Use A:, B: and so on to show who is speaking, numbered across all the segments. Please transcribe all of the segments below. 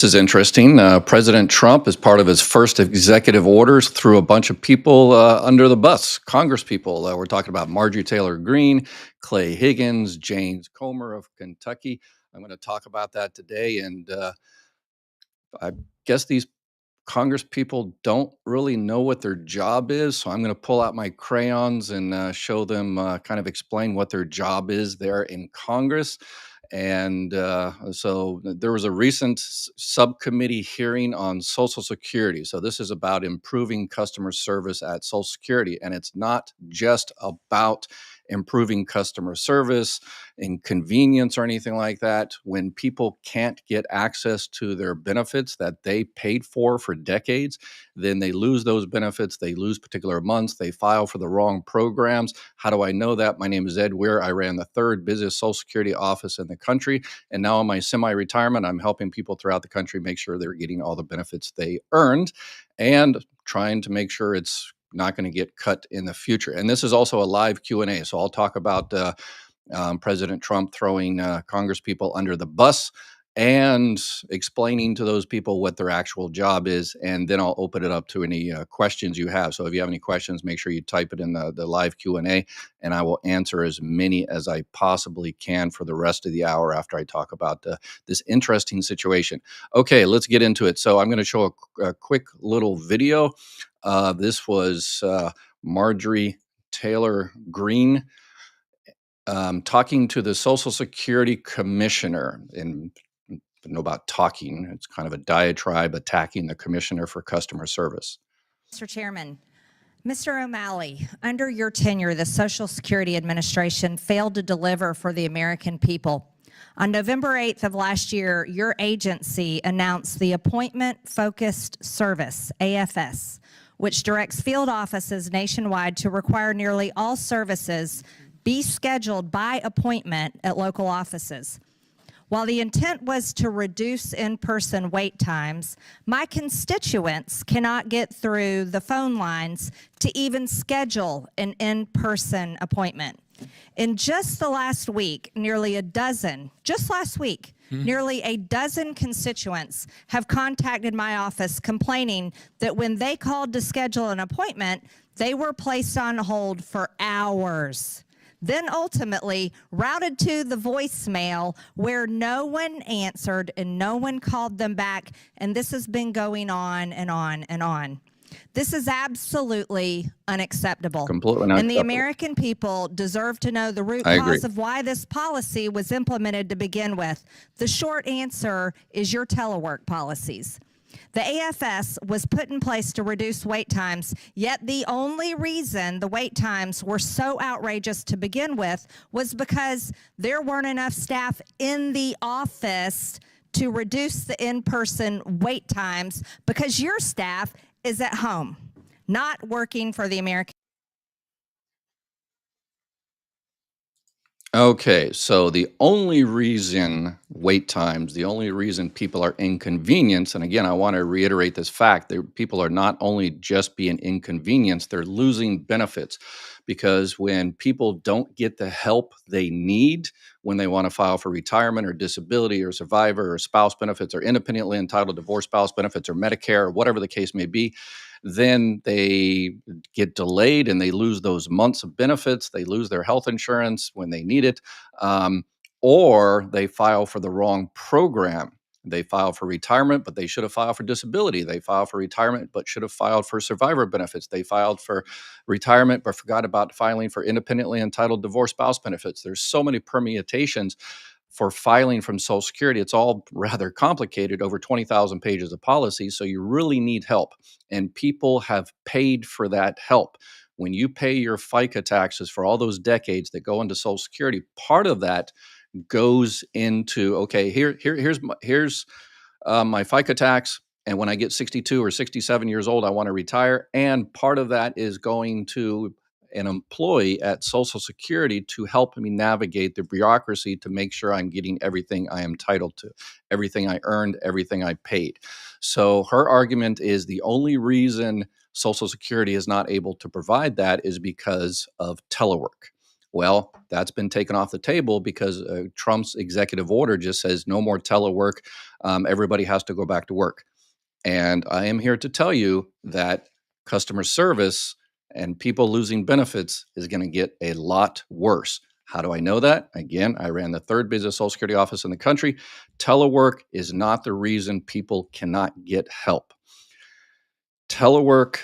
A: This is interesting. President Trump, as part of his first executive orders, threw a bunch of people under the bus, Congress people. We're talking about Marjorie Taylor Greene, Clay Higgins, James Comer of Kentucky. I'm going to talk about that today. And I guess these Congress people don't really know what their job is. So I'm going to pull out my crayons and show them, kind of explain what their job is there in Congress. And so there was a recent subcommittee hearing on Social Security. So this is about improving customer service at Social Security. And it's not just about improving customer service and convenience or anything like that. When people can't get access to their benefits that they paid for decades, then they lose those benefits. They lose particular months. They file for the wrong programs. How do I know that? My name is Ed Weir. I ran the third busiest Social Security office in the country. And now in my semi-retirement, I'm helping people throughout the country make sure they're getting all the benefits they earned and trying to make sure it's not going to get cut in the future. And this is also a live Q&A. So I'll talk about President Trump throwing Congress people under the bus and explaining to those people what their actual job is. And then I'll open it up to any questions you have. So if you have any questions, make sure you type it in the live Q&A, and I will answer as many as I possibly can for the rest of the hour after I talk about this interesting situation. Okay, let's get into it. So I'm going to show a quick little video. This was Marjorie Taylor Greene talking to the Social Security Commissioner. And know about talking, it's kind of a diatribe attacking the Commissioner for Customer Service.
B: Mr. Chairman, Mr. O'Malley, under your tenure, the Social Security Administration failed to deliver for the American people. On November 8th of last year, your agency announced the Appointment Focused Service, AFS, which directs field offices nationwide to require nearly all services be scheduled by appointment at local offices. While the intent was to reduce in-person wait times, my constituents cannot get through the phone lines to even schedule an in-person appointment. In just the last week, nearly a dozen constituents have contacted my office complaining that when they called to schedule an appointment, they were placed on hold for hours, then ultimately routed to the voicemail where no one answered and no one called them back. And this has been going on and on and on. This is absolutely unacceptable.
A: Completely unacceptable.
B: And the American people deserve to know the root cause of why this policy was implemented to begin with. The short answer is your telework policies. The AFS was put in place to reduce wait times, yet the only reason the wait times were so outrageous to begin with was because there weren't enough staff in the office to reduce the in-person wait times because your staff is at home, not working for the American.
A: Okay, so the only reason wait times, the only reason people are inconvenienced, and again, I want to reiterate this fact, that people are not only just being inconvenienced, they're losing benefits. Because when people don't get the help they need when they want to file for retirement or disability or survivor or spouse benefits or independently entitled divorce spouse benefits or Medicare or whatever the case may be, then they get delayed and they lose those months of benefits. They lose their health insurance when they need it, or they file for the wrong program. They file for retirement, but they should have filed for disability. They filed for retirement, but should have filed for survivor benefits. They filed for retirement, but forgot about filing for independently entitled divorce spouse benefits. There's so many permutations for filing from Social Security. It's all rather complicated, over 20,000 pages of policy. So you really need help. And people have paid for that help. When you pay your FICA taxes for all those decades that go into Social Security, part of that goes into, okay, here's my FICA tax. And when I get 62 or 67 years old, I want to retire. And part of that is going to an employee at Social Security to help me navigate the bureaucracy to make sure I'm getting everything I am entitled to, everything I earned, everything I paid. So her argument is the only reason Social Security is not able to provide that is because of telework. Well, that's been taken off the table because Trump's executive order just says no more telework. Everybody has to go back to work. And I am here to tell you that customer service and people losing benefits is going to get a lot worse. How do I know that? Again, I ran the third busiest Social Security office in the country. Telework is not the reason people cannot get help. Telework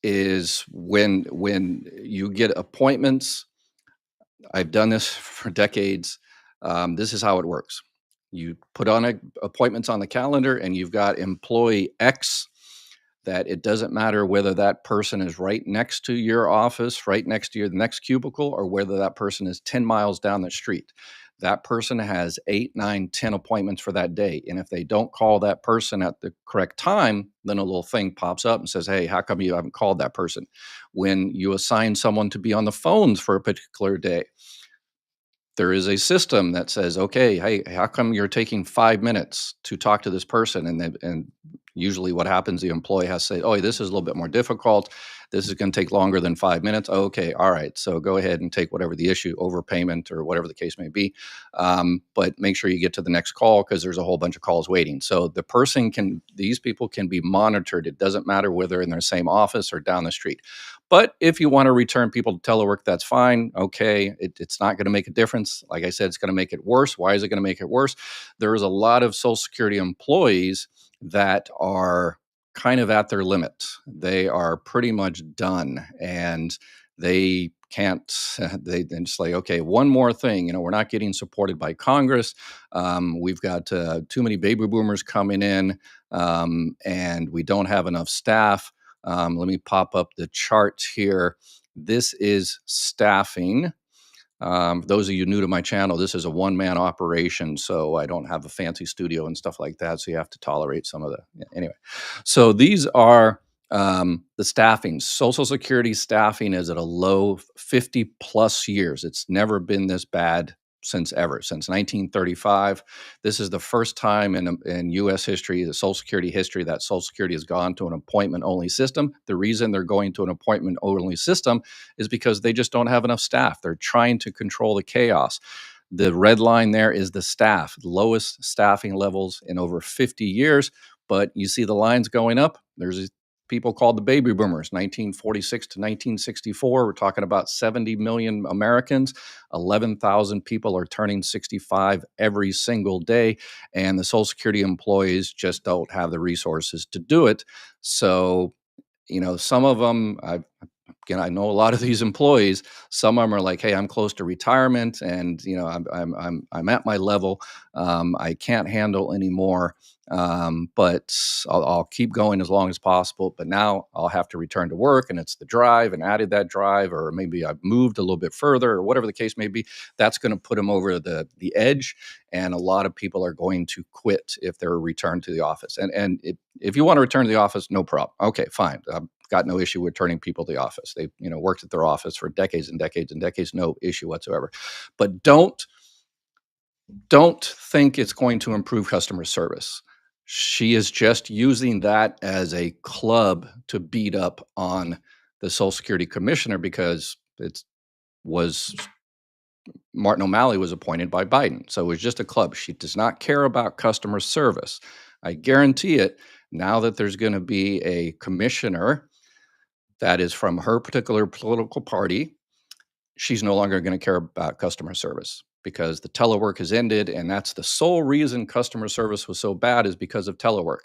A: is when you get appointments. I've done this for decades. This is how it works. You put on appointments on the calendar, and you've got employee X that it doesn't matter whether that person is right next to your office, right next to your next cubicle, or whether that person is 10 miles down the street. That person has 8, 9, 10 appointments for that day. And if they don't call that person at the correct time, then a little thing pops up and says, hey, how come you haven't called that person? When you assign someone to be on the phones for a particular day, there is a system that says, okay, hey, how come you're taking 5 minutes to talk to this person? And usually what happens, the employee has to say, oh, this is a little bit more difficult. This is going to take longer than 5 minutes. Okay, all right. So go ahead and take whatever the issue, overpayment or whatever the case may be. But make sure you get to the next call because there's a whole bunch of calls waiting. So these people can be monitored. It doesn't matter whether they're in their same office or down the street. But if you want to return people to telework, that's fine. Okay, it's not going to make a difference. Like I said, it's going to make it worse. Why is it going to make it worse? There is a lot of Social Security employees that are kind of at their limit. They are pretty much done, and they can't. They're just like, okay, one more thing. We're not getting supported by Congress. We've got too many baby boomers coming in, and we don't have enough staff. Let me pop up the chart here. This is staffing. Those of you new to my channel, this is a one-man operation, so I don't have a fancy studio and stuff like that, so you have to tolerate some of anyway. So these are the staffing. Social Security staffing is at a low 50 plus years. It's never been this bad since 1935. This is the first time in U.S. history, the Social Security history, that Social Security has gone to an appointment-only system. The reason they're going to an appointment-only system is because they just don't have enough staff. They're trying to control the chaos. The red line there is the staff, lowest staffing levels in over 50 years. But you see the lines going up. There's people called the baby boomers, 1946 to 1964. We're talking about 70 million Americans. 11,000 people are turning 65 every single day. And the Social Security employees just don't have the resources to do it. So, some of them, again, I know a lot of these employees. Some of them are like, "Hey, I'm close to retirement, and I'm at my level. I can't handle anymore, but I'll keep going as long as possible. But now I'll have to return to work, and it's the drive, and added that drive, or maybe I've moved a little bit further, or whatever the case may be. That's going to put them over the edge, and a lot of people are going to quit if they're returned to the office. And if you want to return to the office, no problem. Okay, fine. Got no issue with turning people to the office. They, worked at their office for decades and decades and decades, no issue whatsoever. But don't think it's going to improve customer service. She is just using that as a club to beat up on the Social Security commissioner because Martin O'Malley was appointed by Biden. So it was just a club. She does not care about customer service. I guarantee it, now that there's going to be a commissioner that is from her particular political party, she's no longer going to care about customer service because the telework has ended. And that's the sole reason customer service was so bad, is because of telework.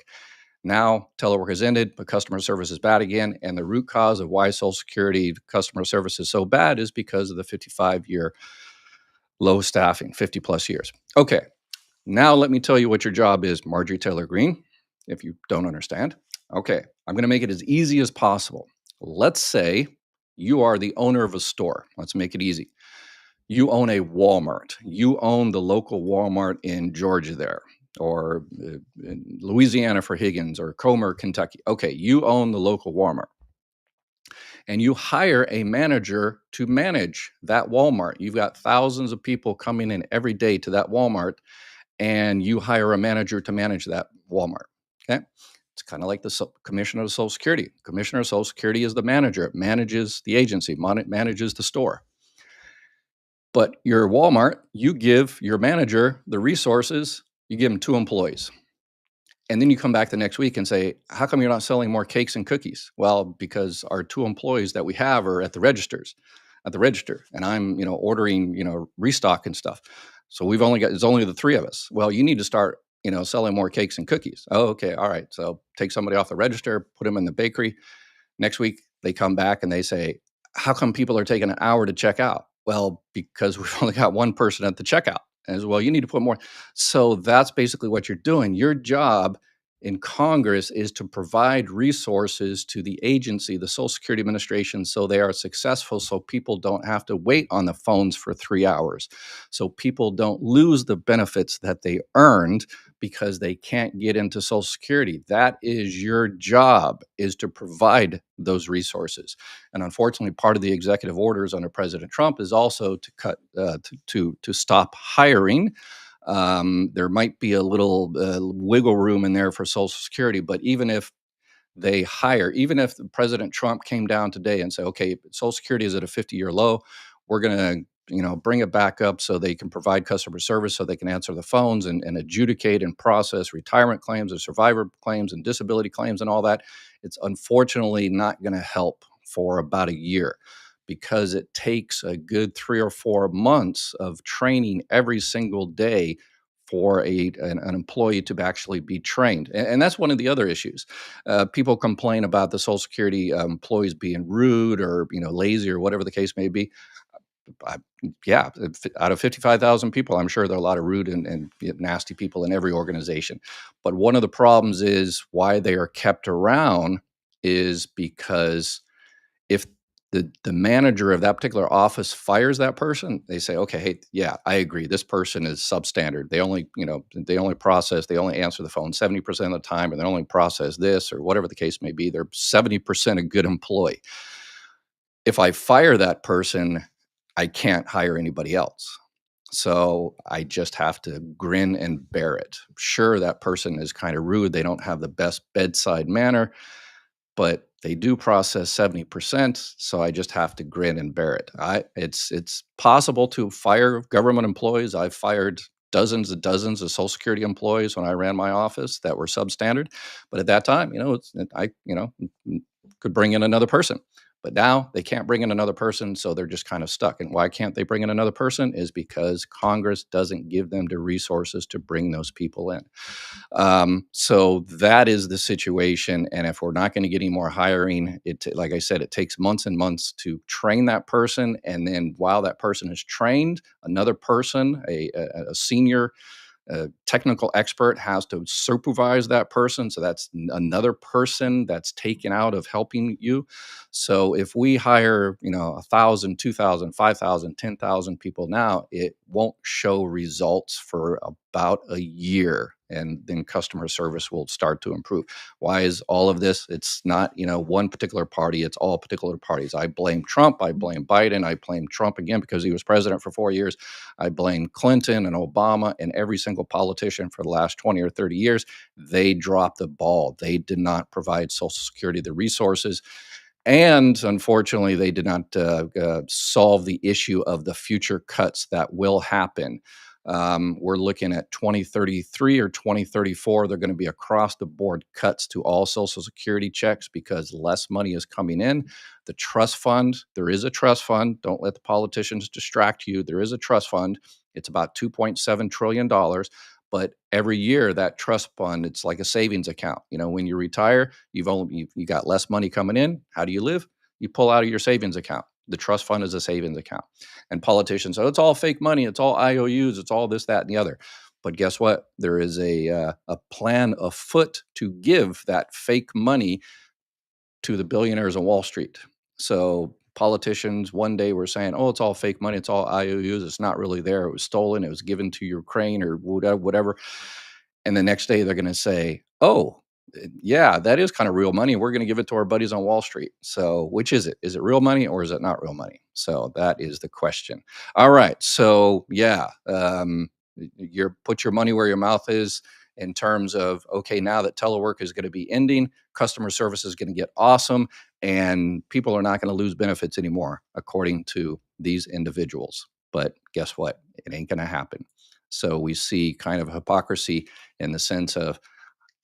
A: Now telework has ended, but customer service is bad again. And the root cause of why Social Security customer service is so bad is because of the 55-year low staffing, 50 plus years. Okay, now let me tell you what your job is, Marjorie Taylor Greene, if you don't understand. Okay, I'm going to make it as easy as possible. Let's say you are the owner of a store. Let's make it easy. You own a Walmart. You own the local Walmart in Georgia there, or in Louisiana for Higgins, or Comer, Kentucky. Okay, you own the local Walmart. And you hire a manager to manage that Walmart. You've got thousands of people coming in every day to that Walmart, and you hire a manager to manage that Walmart. Okay. It's kind of like the Commissioner of Social Security. Commissioner of Social Security is the manager. It manages the agency, manages the store. But your Walmart, you give your manager the resources, you give them 2 employees. And then you come back the next week and say, "How come you're not selling more cakes and cookies?" Well, because our 2 employees that we have are at the register, and I'm, ordering, restock and stuff. So it's only the 3 of us. Well, you need to start, selling more cakes and cookies. Oh, okay, all right. So take somebody off the register, put them in the bakery. Next week, they come back and they say, "How come people are taking an hour to check out?" Well, because we've only got one person at the checkout. As well, you need to put more. So that's basically what you're doing. Your job in Congress is to provide resources to the agency, the Social Security Administration, so they are successful, so people don't have to wait on the phones for 3 hours, so people don't lose the benefits that they earned because they can't get into Social Security. That is your job, is to provide those resources. And unfortunately, part of the executive orders under President Trump is also to cut to stop hiring. There might be a little wiggle room in there for Social Security, but even if President Trump came down today and said, "Okay, Social Security is at a 50-year low, we're going to bring it back up so they can provide customer service, so they can answer the phones and adjudicate and process retirement claims and survivor claims and disability claims and all that," it's unfortunately not going to help for about a year, because it takes a good 3 or 4 months of training every single day for an employee to actually be trained. And that's one of the other issues. People complain about the Social Security employees being rude or lazy or whatever the case may be. I, yeah, out of 55,000 people, I'm sure there are a lot of rude and nasty people in every organization. But one of the problems is why they are kept around is because if the manager of that particular office fires that person, they say, "Okay, hey, yeah, I agree. This person is substandard. They only answer the phone 70% of the time, and they only process this," or whatever the case may be. They're 70% a good employee. If I fire that person, I can't hire anybody else. So I just have to grin and bear it. Sure, that person is kind of rude. They don't have the best bedside manner, but they do process 70%, so I just have to grin and bear it. It's possible to fire government employees. I've fired dozens and dozens of Social Security employees when I ran my office that were substandard, but at that time, could bring in another person. But now they can't bring in another person, so they're just kind of stuck. And why can't they bring in another person? Is because Congress doesn't give them the resources to bring those people in. So that is the situation. And if we're not going to get any more hiring, like I said, it takes months and months to train that person. And then while that person is trained, another person, a senior technical expert, has to supervise that person. So that's another person that's taken out of helping you. So if we hire, 1,000, 2,000, 5,000, 10,000 people now, it won't show results for about a year. And then customer service will start to improve. Why is all of this? It's not, one particular party. It's all particular parties. I blame Trump. I blame Biden. I blame Trump again because he was president for 4 years. I blame Clinton and Obama and every single politician for the last 20 or 30 years. They dropped the ball. They did not provide Social Security the resources. And unfortunately, they did not solve the issue of the future cuts that will happen. We're looking at 2033 or 2034. They're going to be across the board cuts to all Social Security checks because less money is coming in. The trust fund, there is a trust fund. Don't let the politicians distract you. There is a trust fund. It's about $2.7 trillion. But every year, that trust fund, it's like a savings account. When you retire, you got less money coming in. How do you live? You pull out of your savings account. The trust fund is a savings account. And politicians, oh, it's all fake money. It's all IOUs. It's all this, that, and the other. But guess what? There is a plan afoot to give that fake money to the billionaires on Wall Street. So politicians one day were saying, "Oh, it's all fake money. It's all IOUs. It's not really there. It was stolen. It was given to Ukraine or whatever." And the next day they're going to say, "Oh, yeah, that is kind of real money. We're going to give it to our buddies on Wall Street." So which is it? Is it real money or is it not real money? So that is the question. All right. So yeah, put your money where your mouth is in terms of, okay, now that telework is going to be ending, customer service is going to get awesome, and people are not going to lose benefits anymore, according to these individuals. but guess what? It ain't going to happen. So we see kind of hypocrisy in the sense of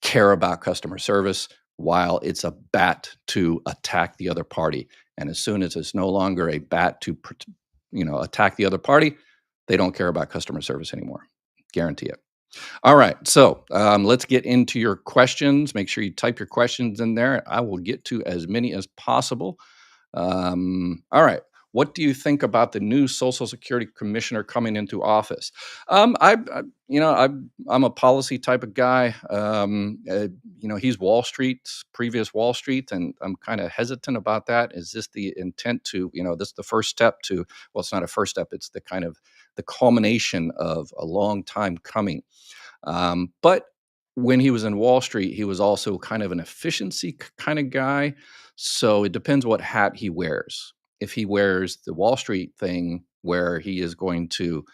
A: care about customer service while it's a bat to attack the other party. And as soon as it's no longer a bat to attack the other party, they don't care about customer service anymore. Guarantee it. All right, so let's get into your questions. Make sure you type your questions in there. I will get to as many as possible. All right. What do you think about the new Social Security Commissioner coming into office? I'm a policy type of guy. He's Wall Street, previous Wall Street, and I'm kind of hesitant about that. Is this the intent to, this is the first step to? Well, it's not a first step. It's the kind of the culmination of a long time coming. But when he was in Wall Street, he was also kind of an efficiency kind of guy. So it depends what hat he wears. If he wears the Wall Street thing where he is going to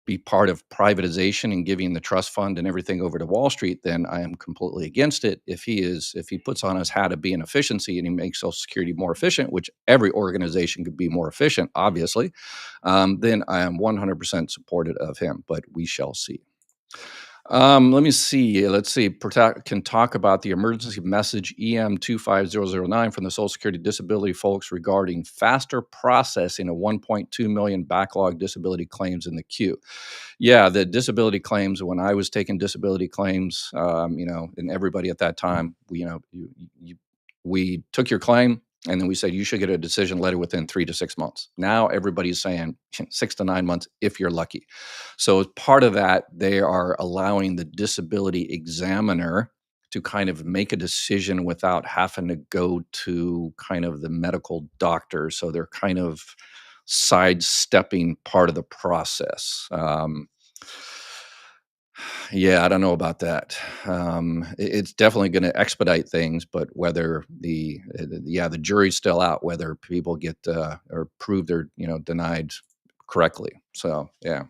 A: be part of privatization and giving the trust fund and everything over to Wall Street, then I am completely against it. If he puts on his hat of being efficiency and he makes Social Security more efficient, which every organization could be more efficient, obviously, then I am 100% supportive of him, but we shall see. Let me see. Let's see. Can talk about the emergency message EM 25009 from the Social Security Disability folks regarding faster processing of 1.2 million backlog disability claims in the queue. Yeah, the disability claims. When I was taking disability claims, and everybody at that time, we took your claim. And then we said you should get a decision letter within 3 to 6 months. Now everybody's saying 6 to 9 months if you're lucky. So as part of that, they are allowing the disability examiner to kind of make a decision without having to go to kind of the medical doctor. So they're kind of sidestepping part of the process. Yeah, I don't know about that. It's definitely going to expedite things, but whether the jury's still out whether people get or prove they're denied correctly. So yeah,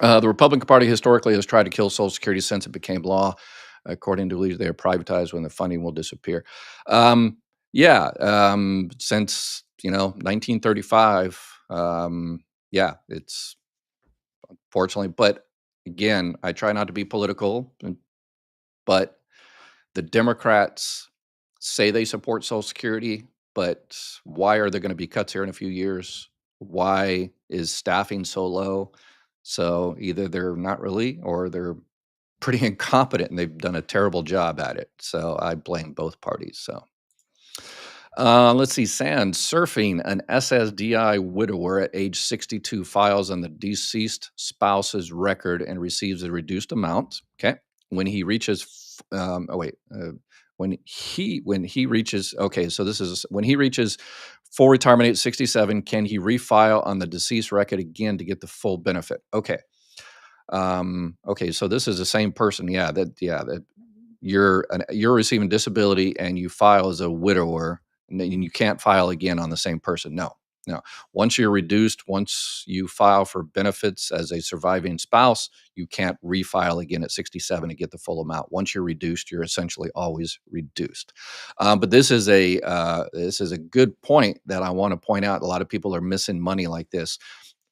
A: the Republican Party historically has tried to kill Social Security since it became law. According to leaders, they are privatized when the funding will disappear. Since 1935. Yeah, it's unfortunately, but again, I try not to be political, but the Democrats say they support Social Security, but why are there going to be cuts here in a few years? Why is staffing so low? So either they're not really, or they're pretty incompetent and they've done a terrible job at it. So I blame both parties. So let's see. Sand surfing an SSDI widower at age 62 files on the deceased spouse's record and receives a reduced amount. Okay, when he reaches, when he reaches. Okay, so this is when he reaches full retirement age 67. Can he refile on the deceased record again to get the full benefit? Okay. Okay, so this is the same person. That you're receiving disability and you file as a widower, and then you can't file again on the same person. No. Once you're reduced, once you file for benefits as a surviving spouse, you can't refile again at 67 to get the full amount. Once you're reduced, you're essentially always reduced. But this is a good point that I want to point out. A lot of people are missing money like this.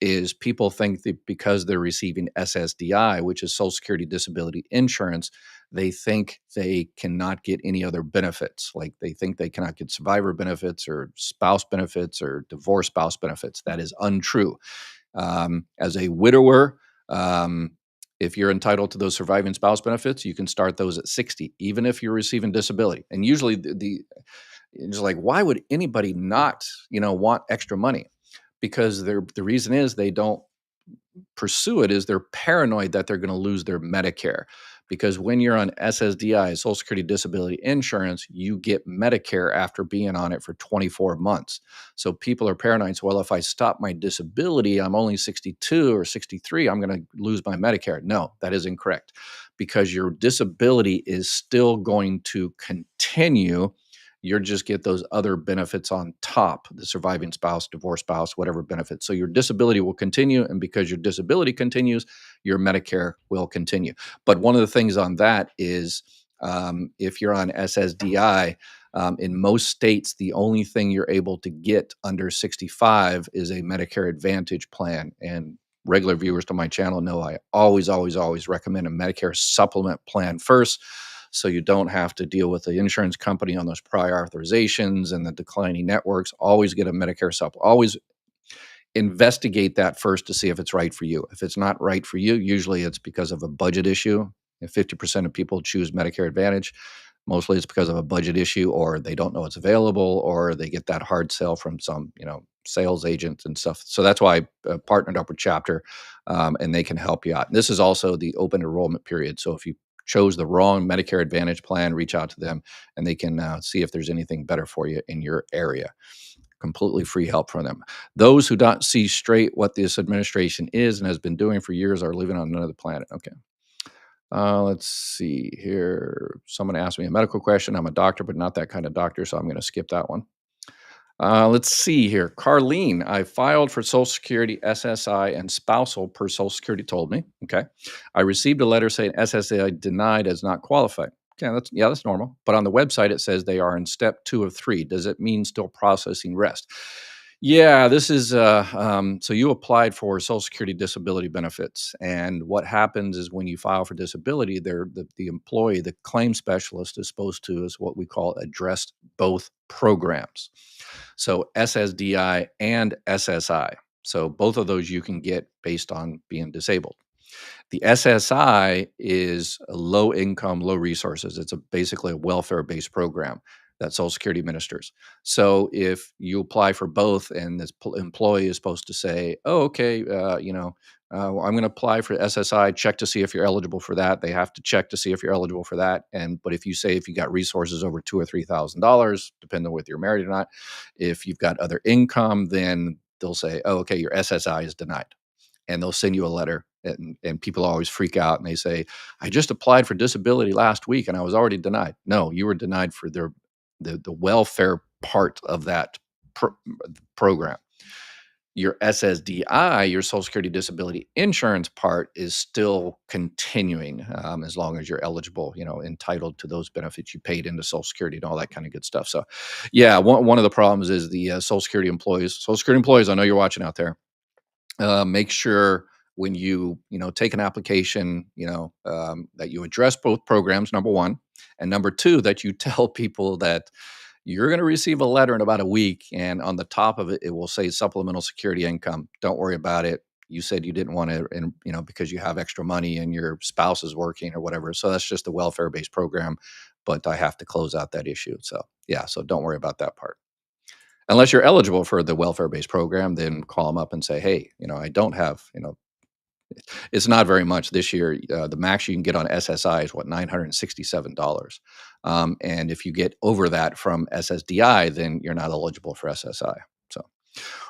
A: Is people think that because they're receiving SSDI, which is Social Security Disability Insurance, they think they cannot get any other benefits. Like they think they cannot get survivor benefits or spouse benefits or divorce spouse benefits. That is untrue. As a widower, if you're entitled to those surviving spouse benefits, you can start those at 60, even if you're receiving disability. And usually it's like, why would anybody not, want extra money? Because the reason is they don't pursue it is they're paranoid that they're going to lose their Medicare. Because when you're on SSDI, Social Security Disability Insurance, you get Medicare after being on it for 24 months. So people are paranoid. So, well, if I stop my disability, I'm only 62 or 63, I'm going to lose my Medicare. No, that is incorrect. Because your disability is still going to continue. You're just get those other benefits on top, the surviving spouse, divorced spouse, whatever benefits. So your disability will continue. And because your disability continues, your Medicare will continue. But one of the things on that is If you're on SSDI, in most states, the only thing you're able to get under 65 is a Medicare Advantage plan. And regular viewers to my channel know I always, always, always recommend a Medicare supplement plan first, so you don't have to deal with the insurance company on those prior authorizations and the declining networks. Always get a Medicare supplement. Always investigate that first to see if it's right for you. If it's not right for you, usually it's because of a budget issue. If 50% of people choose Medicare Advantage, mostly it's because of a budget issue, or they don't know it's available, or they get that hard sell from some, sales agent and stuff. So that's why I partnered up with Chapter, and they can help you out. And this is also the open enrollment period. So if you chose the wrong Medicare Advantage plan, reach out to them, and they can see if there's anything better for you in your area. Completely free help from them. Those who don't see straight what this administration is and has been doing for years are living on another planet. Okay. Let's see here. Someone asked me a medical question. I'm a doctor, but not that kind of doctor, so I'm going to skip that one. Let's see here. Carlene, I filed for Social Security, SSI, and Spousal per Social Security told me. Okay. I received a letter saying SSI denied as not qualified. Okay, that's normal. But on the website, it says they are in step 2 of 3. Does it mean still processing rest? Yeah, this is so you applied for Social Security disability benefits, and what happens is when you file for disability, the employee, the claim specialist, is supposed to, is what we call, address both programs. So SSDI and SSI. So both of those you can get based on being disabled. The SSI is a low income, low resources. It's basically a welfare-based program that Social Security administers. So if you apply for both and this employee is supposed to say, oh, okay, I'm going to apply for SSI, check to see if you're eligible for that. They have to check to see if you're eligible for that. But if you say if you got resources over $2,000 or $3,000, depending on whether you're married or not, if you've got other income, then they'll say, oh, okay, your SSI is denied. And they'll send you a letter, and people always freak out and they say, I just applied for disability last week and I was already denied. No, you were denied for the welfare part of that program. Your SSDI, your Social Security Disability Insurance part, is still continuing as long as you're eligible, entitled to those benefits you paid into Social Security and all that kind of good stuff. So, yeah, one of the problems is the Social Security employees. Social Security employees, I know you're watching out there. Make sure when you take an application, that you address both programs, number one, and number two, that you tell people that you're going to receive a letter in about a week, and on the top of it, it will say supplemental security income. Don't worry about it. You said you didn't want to, because you have extra money and your spouse is working or whatever. So that's just a welfare-based program, but I have to close out that issue. So yeah, so don't worry about that part. Unless you're eligible for the welfare-based program, then call them up and say, hey, I don't have, it's not very much this year. The max you can get on SSI is $967. And if you get over that from SSDI, then you're not eligible for SSI. So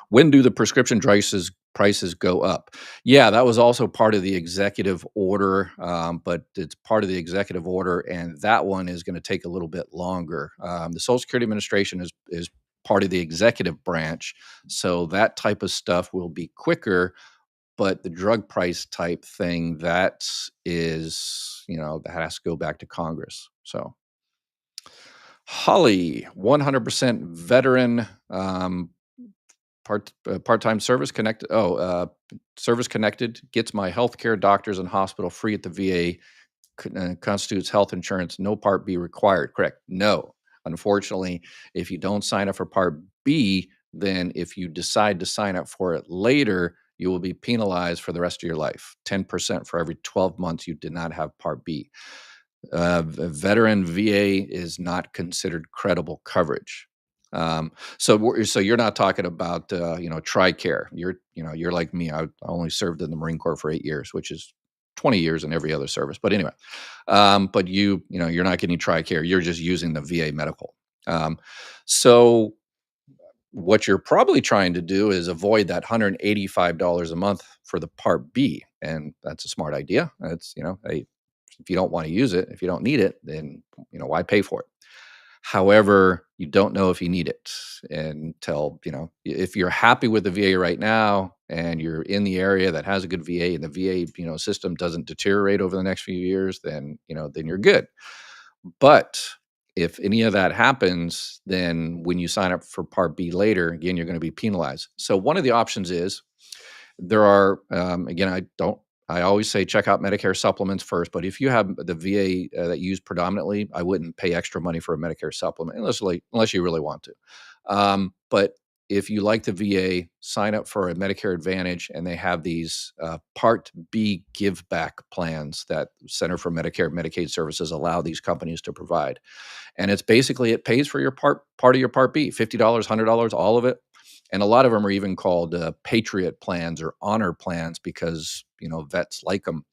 A: when do the prescription prices go up? Yeah, that was also part of the executive order, but it's part of the executive order, and that one is going to take a little bit longer. The Social Security Administration is part of the executive branch, so that type of stuff will be quicker. But the drug price type thing, that is, that has to go back to Congress. So, Holly, 100% veteran, part-time service connected. Service connected, gets my healthcare, doctors, and hospital free at the VA. Constitutes health insurance. No Part B required. Correct. No. Unfortunately, if you don't sign up for Part B, then if you decide to sign up for it later, you will be penalized for the rest of your life. 10% for every 12 months you did not have Part B. Veteran VA is not considered credible coverage. So you're not talking about TRICARE. You're like me. I only served in the Marine Corps for 8 years, which is 20 years in every other service. But anyway, but you're not getting TRICARE. You're just using the VA medical. So what you're probably trying to do is avoid that $185 a month for the Part B, and that's a smart idea. That's if you don't want to use it, if you don't need it, then why pay for it? However, you don't know if you need it until, if you're happy with the VA right now and you're in the area that has a good VA and the VA, system doesn't deteriorate over the next few years, then you're good. But if any of that happens, then when you sign up for Part B later, again, you're going to be penalized. So one of the options is there are, again, I always say check out Medicare supplements first, but if you have the VA that you use predominantly, I wouldn't pay extra money for a Medicare supplement unless you really want to. But if you like the VA, sign up for a Medicare Advantage, and they have these Part B give back plans that Center for Medicare and Medicaid Services allow these companies to provide. And it's basically it pays for your part of your Part B, $50, $100, all of it. And a lot of them are even called Patriot plans or honor plans because vets like them,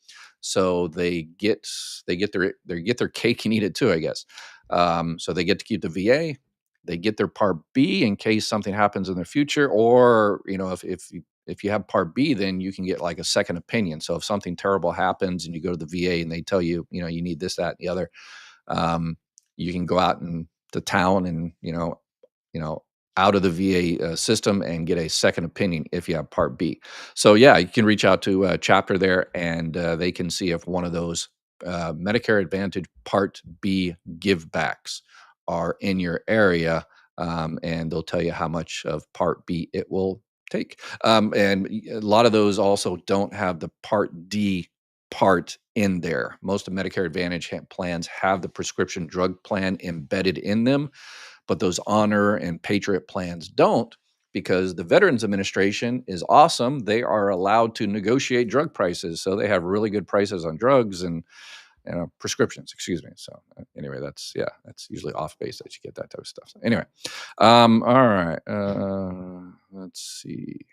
A: so they get their cake and eat it too, I guess. So they get to keep the VA, they get their Part B in case something happens in the future, or if you have Part B, then you can get like a second opinion. So if something terrible happens and you go to the VA and they tell you, you need this, that, and the other, um, you can go out and to town and you know, out of the VA system and get a second opinion if you have Part B. So yeah, you can reach out to a chapter there, and they can see if one of those Medicare Advantage Part B give backs are in your area, and they'll tell you how much of Part B it will take. And a lot of those also don't have the Part D part in there. Most of Medicare Advantage plans have the prescription drug plan embedded in them, but those honor and patriot plans don't, because the Veterans Administration is awesome. They are allowed to negotiate drug prices, so they have really good prices on drugs and prescriptions, excuse me. So anyway, that's usually off base that you get that type of stuff. So anyway, all right, let's see.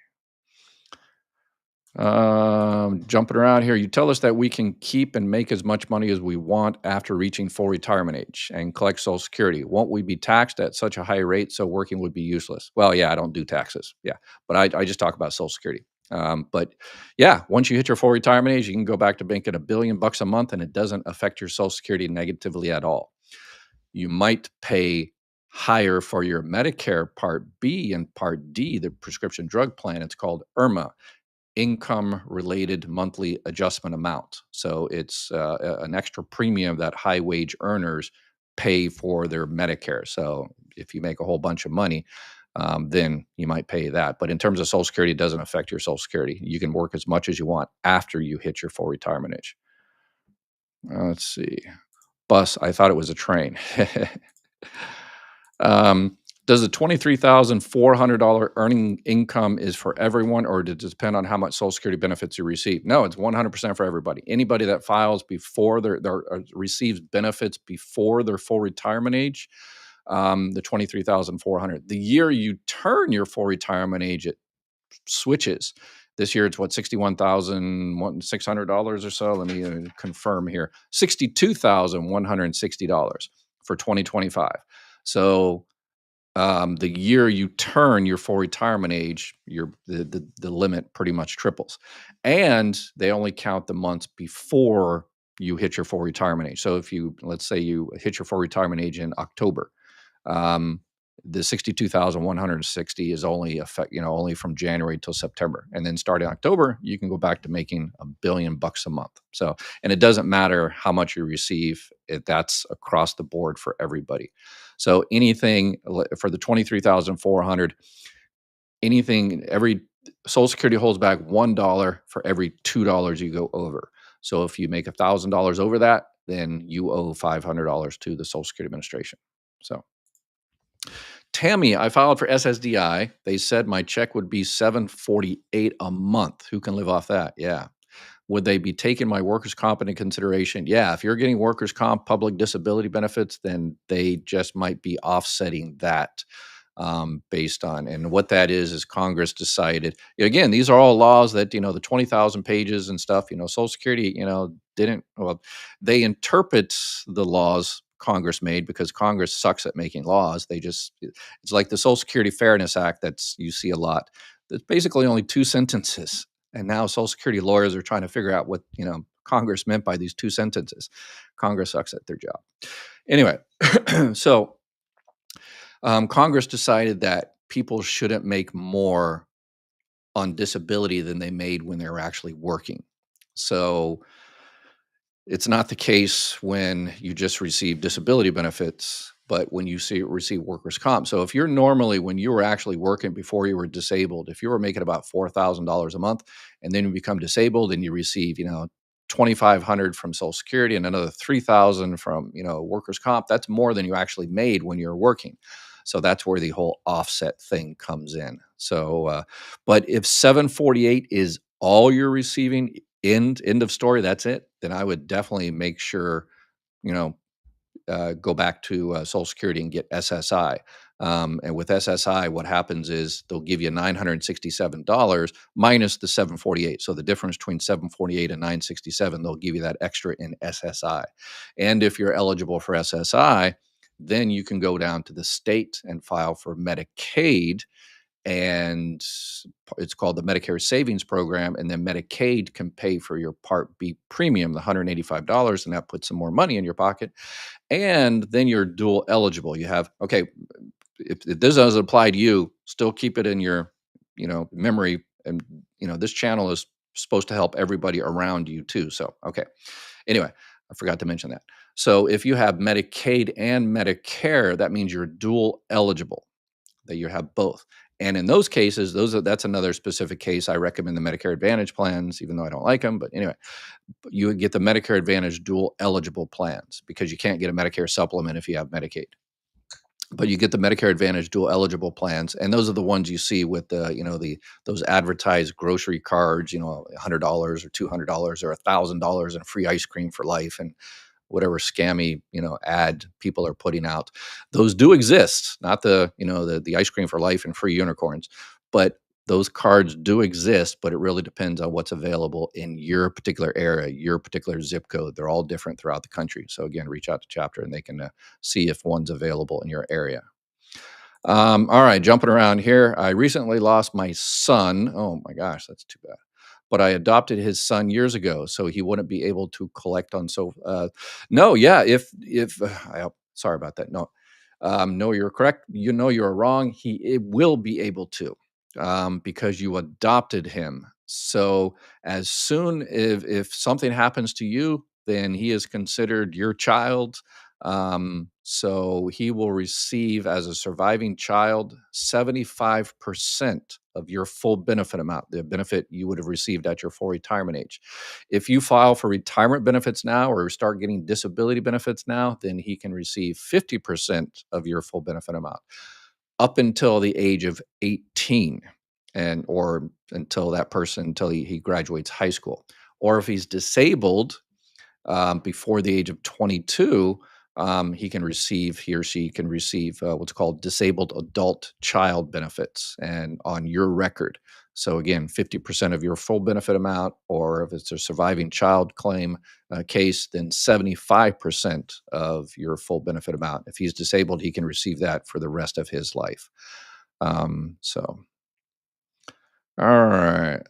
A: Jumping around here, you tell us that we can keep and make as much money as we want after reaching full retirement age and collect Social Security. Won't we be taxed at such a high rate? So working would be useless. Well, yeah, I don't do taxes. Yeah, but I just talk about Social Security. But yeah, once you hit your full retirement age, you can go back to making $1 billion a month, and it doesn't affect your Social Security negatively at all. You might pay higher for your Medicare Part B and Part D, the prescription drug plan. It's called IRMA, income related monthly adjustment amount. So it's an extra premium that high wage earners pay for their Medicare. So if you make a whole bunch of money, then you might pay that. But in terms of Social Security, it doesn't affect your Social Security. You can work as much as you want after you hit your full retirement age. Let's see. Bus, I thought it was a train. Um, does the $23,400 earning income is for everyone, or does it depend on how much Social Security benefits you receive? No, it's 100% for everybody. Anybody that files before their receives benefits before their full retirement age, the 23,400. The year you turn your full retirement age, it switches. This year it's what, $61,600 or so. Let me confirm here. $62,160 for 2025. So the year you turn your full retirement age, the limit pretty much triples, and they only count the months before you hit your full retirement age. So if let's say you hit your full retirement age in October, um, the 62,160 is only from January till September, and then starting October, you can go back to making $1 billion a month. So, and it doesn't matter how much you receive; that's across the board for everybody. So anything for the 23,400, every Social Security holds back $1 for every $2 you go over. So if you make $1,000 over that, then you owe $500 to the Social Security Administration. So. Tammy, I filed for SSDI. They said my check would be $748 a month. Who can live off that? Yeah. Would they be taking my workers' comp into consideration? Yeah. If you're getting workers' comp public disability benefits, then they just might be offsetting that based on. And what that is Congress decided. Again, these are all laws that, the 20,000 pages and stuff, Social Security, they interpret the laws Congress made because Congress sucks at making laws. It's like the Social Security Fairness Act you see a lot. That's basically only two sentences. And now Social Security lawyers are trying to figure out what, Congress meant by these two sentences. Congress sucks at their job. Anyway, so Congress decided that people shouldn't make more on disability than they made when they were actually working. So It's not the case when you just receive disability benefits, but when you receive workers' comp. So if you're normally, when you were actually working before you were disabled, if you were making about $4,000 a month and then you become disabled and you receive, 2,500 from Social Security and another 3,000 from, workers' comp, that's more than you actually made when you're working. So that's where the whole offset thing comes in. So, but if 748 is all you're receiving, end of story, that's it, then I would definitely make sure, you know, go back to Social Security and get SSI. And with SSI, what happens is they'll give you $967 minus the 748. So the difference between 748 and 967, they'll give you that extra in SSI. And if you're eligible for SSI, then you can go down to the state and file for Medicaid, and it's called the Medicare Savings Program, and then Medicaid can pay for your Part B premium, the $185, and that puts some more money in your pocket. And then you're dual eligible. You have, okay, if this doesn't apply to you, still keep it in your, memory. And, this channel is supposed to help everybody around you too. So, okay. Anyway, I forgot to mention that. So if you have Medicaid and Medicare, that means you're dual eligible, that you have both. And in those cases, that's another specific case. I recommend the Medicare Advantage plans, even though I don't like them. But anyway, you would get the Medicare Advantage dual eligible plans because you can't get a Medicare supplement if you have Medicaid. But you get the Medicare Advantage dual eligible plans, and those are the ones you see with those advertised grocery cards, $100 or $200 or $1,000 and free ice cream for life, and whatever scammy, ad people are putting out. Those do exist, not the ice cream for life and free unicorns, but those cards do exist, but it really depends on what's available in your particular area, your particular zip code. They're all different throughout the country. So again, reach out to Chapter and they can see if one's available in your area. All right, jumping around here. I recently lost my son. Oh my gosh, that's too bad. But I adopted his son years ago, so he wouldn't be able to collect on. So, no, yeah. If sorry about that. No, no, you're correct. You're wrong. It will be able to, because you adopted him. So as soon if something happens to you, then he is considered your child. So he will receive, as a surviving child, 75% of your full benefit amount, the benefit you would have received at your full retirement age. If you file for retirement benefits now or start getting disability benefits now, then he can receive 50% of your full benefit amount up until the age of 18, or until he graduates high school. Or if he's disabled, before the age of 22, he or she can receive what's called disabled adult child benefits, and on your record. So again, 50% of your full benefit amount, or if it's a surviving child claim case, then 75% of your full benefit amount. If he's disabled, he can receive that for the rest of his life. So, all right.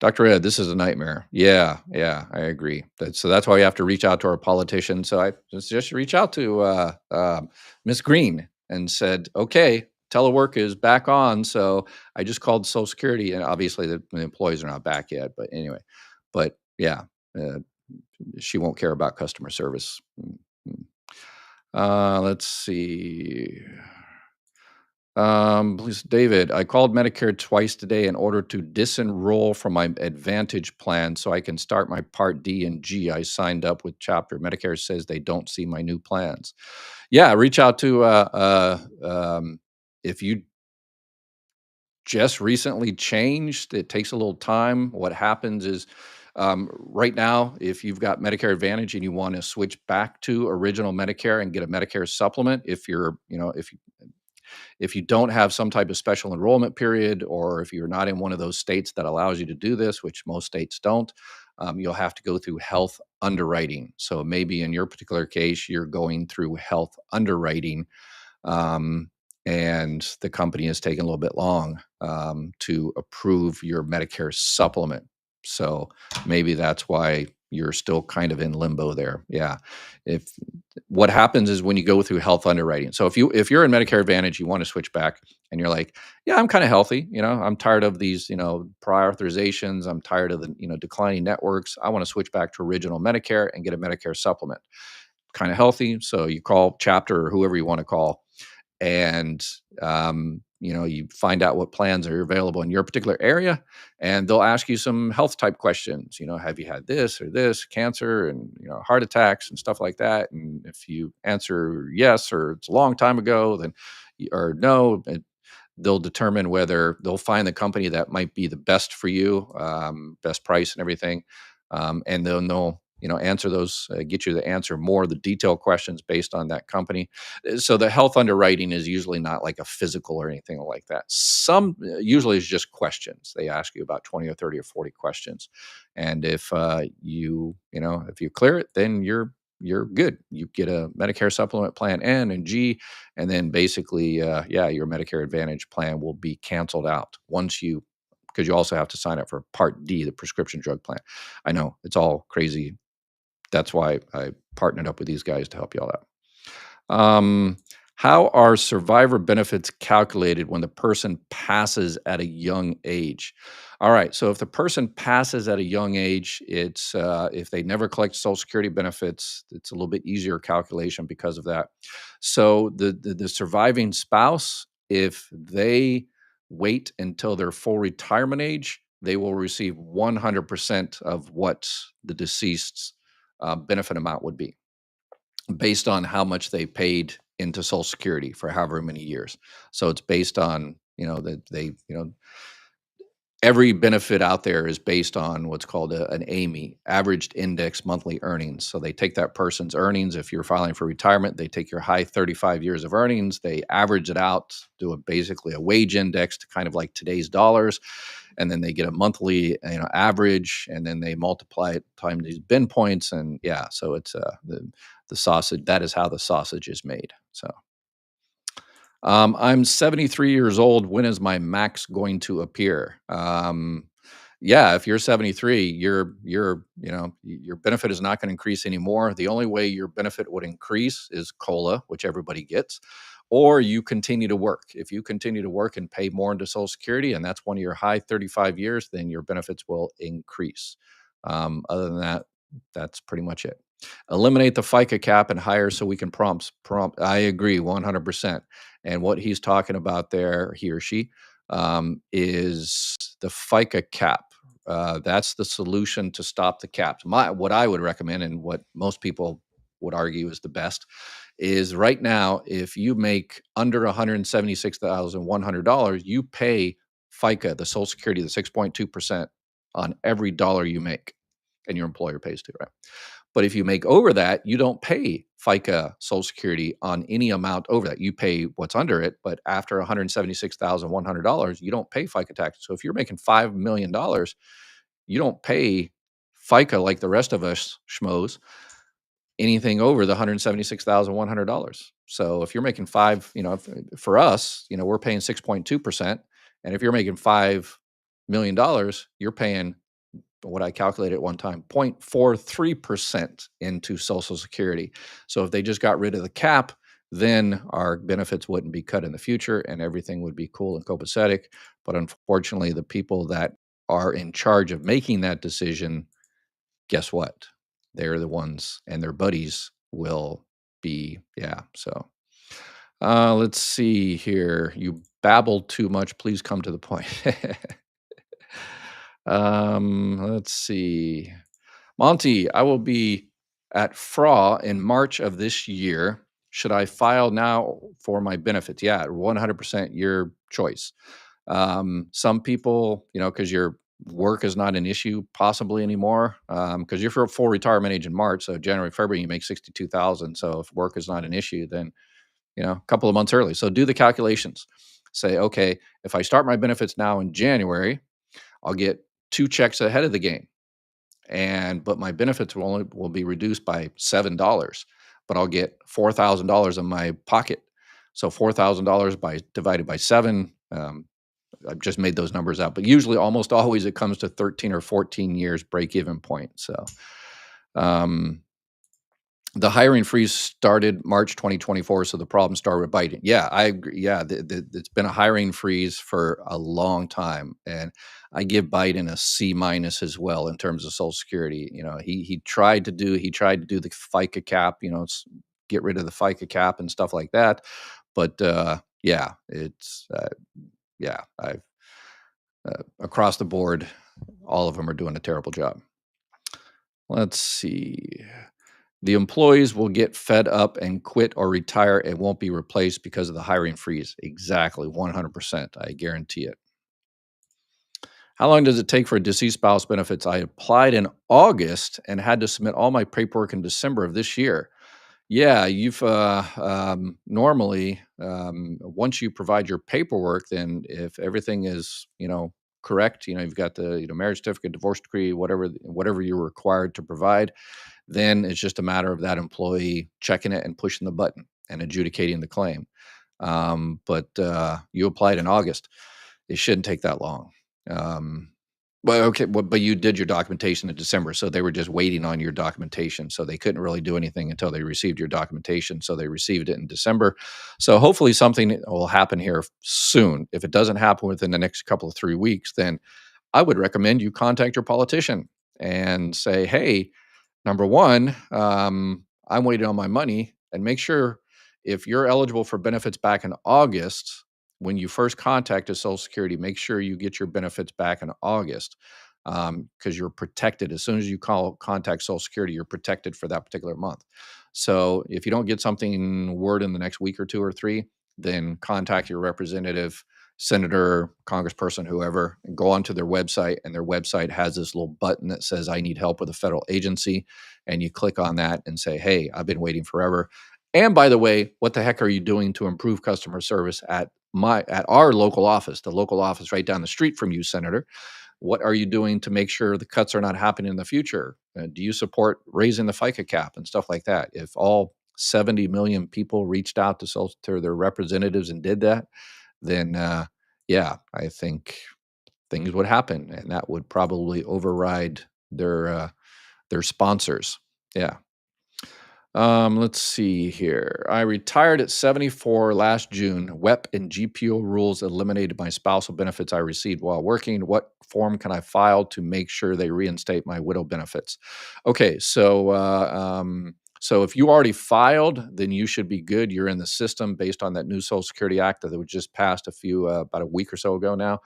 A: Dr. Ed, this is a nightmare. Yeah, I agree. So that's why we have to reach out to our politicians. So I just reach out to Ms. Green and said, okay, telework is back on. So I just called Social Security, and obviously the employees are not back yet. But anyway, yeah, uh, she won't care about customer service. Let's see. Please, David, I called Medicare twice today in order to disenroll from my Advantage plan so I can start my Part D and G. I signed up with Chapter. Medicare says they don't see my new plans. Yeah, reach out to if you just recently changed. It takes a little time. What happens is, right now, if you've got Medicare Advantage and you want to switch back to original Medicare and get a Medicare supplement, if you don't have some type of special enrollment period, or if you're not in one of those states that allows you to do this, which most states don't, you'll have to go through health underwriting. So maybe in your particular case, you're going through health underwriting, and the company is taking a little bit long to approve your Medicare supplement. So maybe that's why you're still kind of in limbo there. Yeah. If what happens is when you go through health underwriting. So if you're in Medicare Advantage, you want to switch back and you're like, yeah, I'm kind of healthy. I'm tired of these, prior authorizations. I'm tired of the, declining networks. I want to switch back to original Medicare and get a Medicare supplement. Kind of healthy. So you call Chapter or whoever you want to call, and you find out what plans are available in your particular area, and they'll ask you some health type questions. Have you had this or this cancer, and heart attacks and stuff like that? And if you answer yes, or it's a long time ago, then or no, they'll determine whether they'll find the company that might be the best for you, best price and everything, and then they'll answer those, get you the answer, more the detailed questions based on that company. So the health underwriting is usually not like a physical or anything like that. Some usually is just questions. They ask you about 20 or 30 or 40 questions, and if if you clear it, then you're good. You get a Medicare supplement plan N and G, and then basically, your Medicare Advantage plan will be canceled out because you also have to sign up for Part D, the prescription drug plan. I know it's all crazy. That's why I partnered up with these guys to help you all out. How are survivor benefits calculated when the person passes at a young age? All right. So if the person passes at a young age, it's if they never collect Social Security benefits, it's a little bit easier calculation because of that. So the surviving spouse, if they wait until their full retirement age, they will receive 100% of what the deceased's benefit amount would be, based on how much they paid into Social Security for however many years. So it's based on, that they, every benefit out there is based on what's called an AMI, averaged index monthly earnings. So they take that person's earnings. If you're filing for retirement, they take your high 35 years of earnings, they average it out, do basically a wage index to kind of like today's dollars, and then they get a monthly average, and then they multiply it times these bin points, and so it's the sausage. That is how the sausage is made. So I'm 73 years old. When is my max going to appear? If you're 73, your benefit is not going to increase anymore. The only way your benefit would increase is COLA, which everybody gets, or you continue to work. If you continue to work and pay more into Social Security, and that's one of your high 35 years, then your benefits will increase. Other than that, that's pretty much it. Eliminate the FICA cap and hire so we can prompt. I agree 100%. And what he's talking about there, he or she, is the FICA cap. That's the solution to stop the caps. What I would recommend, and what most people would argue is the best, is right now, if you make under $176,100, you pay FICA, the Social Security, the 6.2% on every dollar you make, and your employer pays too, right? But if you make over that, you don't pay FICA Social Security on any amount over that. You pay what's under it, but after $176,100, you don't pay FICA tax. So if you're making $5 million, you don't pay FICA like the rest of us schmoes anything over the $176,100. So if you're making for us, we're paying 6.2%. And if you're making $5 million, you're paying what I calculated at one time, 0.43% into Social Security. So if they just got rid of the cap, then our benefits wouldn't be cut in the future and everything would be cool and copacetic. But unfortunately, the people that are in charge of making that decision, guess what? They're the ones, and their buddies will be, So let's see here. You babbled too much. Please come to the point. Let's see. Monty, I will be at FRA in March of this year. Should I file now for my benefits? Yeah, 100% your choice. Some people, because your work is not an issue possibly anymore, because you're for full retirement age in March, so January, February, you make 62,000. So if work is not an issue, then, a couple of months early. So do the calculations. Say, okay, if I start my benefits now in January, I'll get 2 checks ahead of the game, but my benefits will be reduced by $7, but I'll get $4,000 in my pocket. So $4,000 divided by 7. I've just made those numbers out, but usually, almost always, it comes to 13 or 14 years break-even point. So The hiring freeze started March 2024, so the problem started with Biden. Yeah, I agree. Yeah, it's been a hiring freeze for a long time, and I give Biden a C minus as well in terms of Social Security. He tried to do the FICA cap. Get rid of the FICA cap and stuff like that. But yeah, it's yeah, I've across the board, all of them are doing a terrible job. Let's see. The employees will get fed up and quit or retire and won't be replaced because of the hiring freeze. Exactly, 100%. I guarantee it. How long does it take for a deceased spouse benefits? I applied in August and had to submit all my paperwork in December of this year. Yeah, you've normally once you provide your paperwork, then if everything is correct, you've got the marriage certificate, divorce decree, whatever you're required to provide, then it's just a matter of that employee checking it and pushing the button and adjudicating the claim. But you applied in August. It shouldn't take that long. Well, okay, but you did your documentation in December, so they were just waiting on your documentation. So they couldn't really do anything until they received your documentation. So they received it in December. So hopefully something will happen here soon. If it doesn't happen within the next couple of 3 weeks, then I would recommend you contact your politician and say, hey, number one, I'm waiting on my money, and make sure if you're eligible for benefits back in August, when you first contacted Social Security, make sure you get your benefits back in August because you're protected. As soon as you contact Social Security, you're protected for that particular month. So if you don't get something word in the next week or two or three, then contact your representative, senator, congressperson, whoever, and go onto their website. And their website has this little button that says, I need help with a federal agency. And you click on that and say, hey, I've been waiting forever. And by the way, what the heck are you doing to improve customer service at our local office, the local office right down the street from you, Senator? What are you doing to make sure the cuts are not happening in the future? Do you support raising the FICA cap and stuff like that? If all 70 million people reached out to their representatives and did that, then yeah, I think things would happen, and that would probably override their sponsors. Yeah. Let's see here. I retired at 74 last June. WEP and GPO rules eliminated my spousal benefits I received while working. What form can I file to make sure they reinstate my widow benefits? Okay, so if you already filed, then you should be good. You're in the system based on that new Social Security Act that was just passed about a week or so ago now.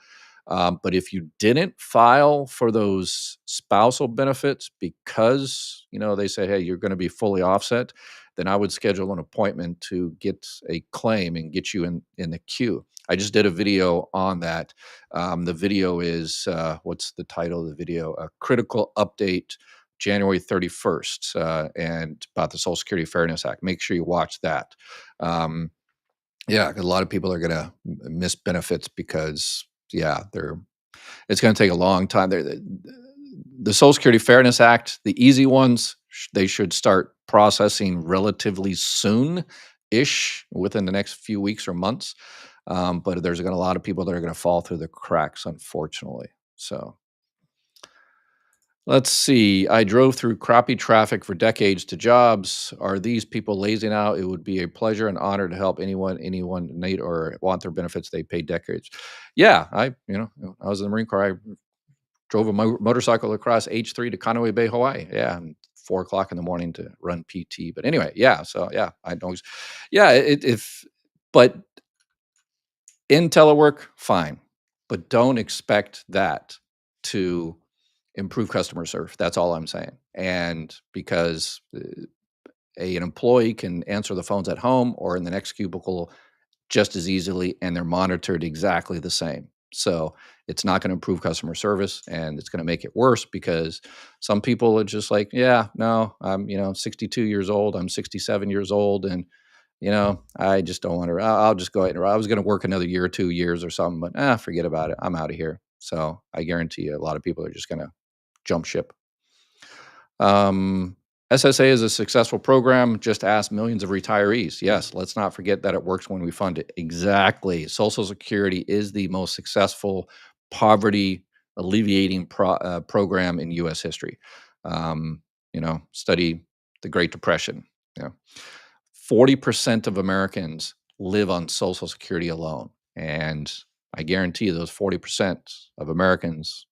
A: But if you didn't file for those spousal benefits because, they say, hey, you're going to be fully offset, then I would schedule an appointment to get a claim and get you in the queue. I just did a video on that. The video is, what's the title of the video? A critical update, January 31st, and about the Social Security Fairness Act. Make sure you watch that. Yeah, 'cause a lot of people are going to miss benefits because, yeah, it's going to take a long time. The Social Security Fairness Act, the easy ones, they should start processing relatively soon-ish, within the next few weeks or months. But there's a lot of people that are going to fall through the cracks, unfortunately. So let's see. I drove through crappy traffic for decades to jobs. Are these people lazy now? It would be a pleasure and honor to help anyone need or want their benefits they paid decades. Yeah, I was in the Marine Corps. I drove a motorcycle across H3 to Conway Bay, Hawaii. Yeah, and 4 o'clock in the morning to run PT. But anyway, yeah. So yeah, I don't. Yeah, but in telework, fine, but don't expect that to improve customer service. That's all I'm saying. And because an employee can answer the phones at home or in the next cubicle just as easily, and they're monitored exactly the same. So it's not going to improve customer service, and it's going to make it worse because some people are just like, yeah, no, I'm 62 years old, I'm 67 years old, and I just don't want to. I'll just go ahead. I was going to work another year or 2 years or something, but forget about it. I'm out of here. So I guarantee you, a lot of people are just going to jump ship. SSA is a successful program. Just ask millions of retirees. Yes, let's not forget that it works when we fund it. Exactly. Social Security is the most successful poverty alleviating program in U.S. history. study the Great Depression. 40% of Americans live on Social Security alone. And I guarantee you those 40% of Americans,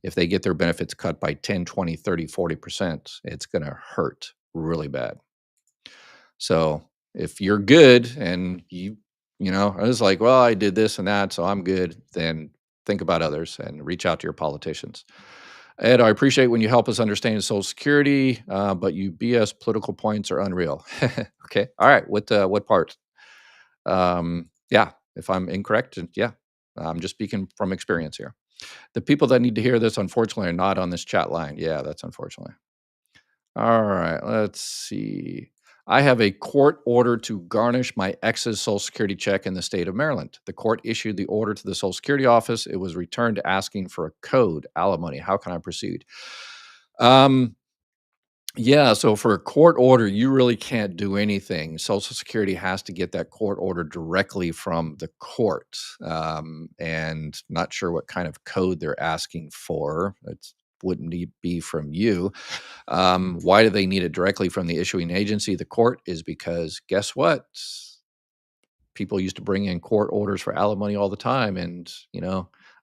A: if they get their benefits cut by 10, 20, 30, 40%, it's going to hurt really bad. So if you're good and I was like, well, I did this and that, so I'm good, then think about others and reach out to your politicians. Ed, I appreciate when you help us understand Social Security, but you BS political points are unreal. Okay. All right. What part? Yeah. If I'm incorrect, yeah, I'm just speaking from experience here. The people that need to hear this, unfortunately, are not on this chat line. Yeah, that's unfortunately. All right, let's see. I have a court order to garnish my ex's Social Security check in the state of Maryland. The court issued the order to the Social Security office. It was returned asking for a code, alimony. How can I proceed? Yeah, so for a court order, you really can't do anything. Social Security has to get that court order directly from the court. And not sure what kind of code they're asking for. It wouldn't be from you. Why do they need it directly from the issuing agency? The court is because guess what? People used to bring in court orders for alimony all the time, and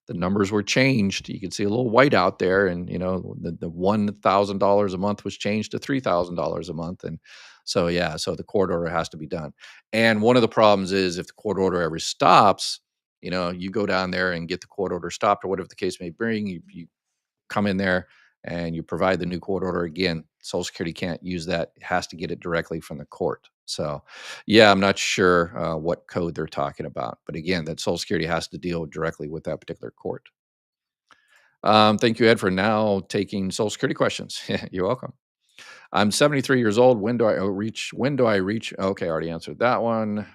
A: the numbers were changed. You could see a little white out there, and the $1,000 a month was changed to $3,000 a month, and so the court order has to be done. And one of the problems is if the court order ever stops, you go down there and get the court order stopped or whatever the case may be. You come in there and you provide the new court order again. Social Security can't use that. It has to get it directly from the court. So, yeah, I'm not sure what code they're talking about. But again, that Social Security has to deal directly with that particular court. Thank you, Ed, for now taking Social Security questions. You're welcome. I'm 73 years old. When do I reach? Okay, I already answered that one.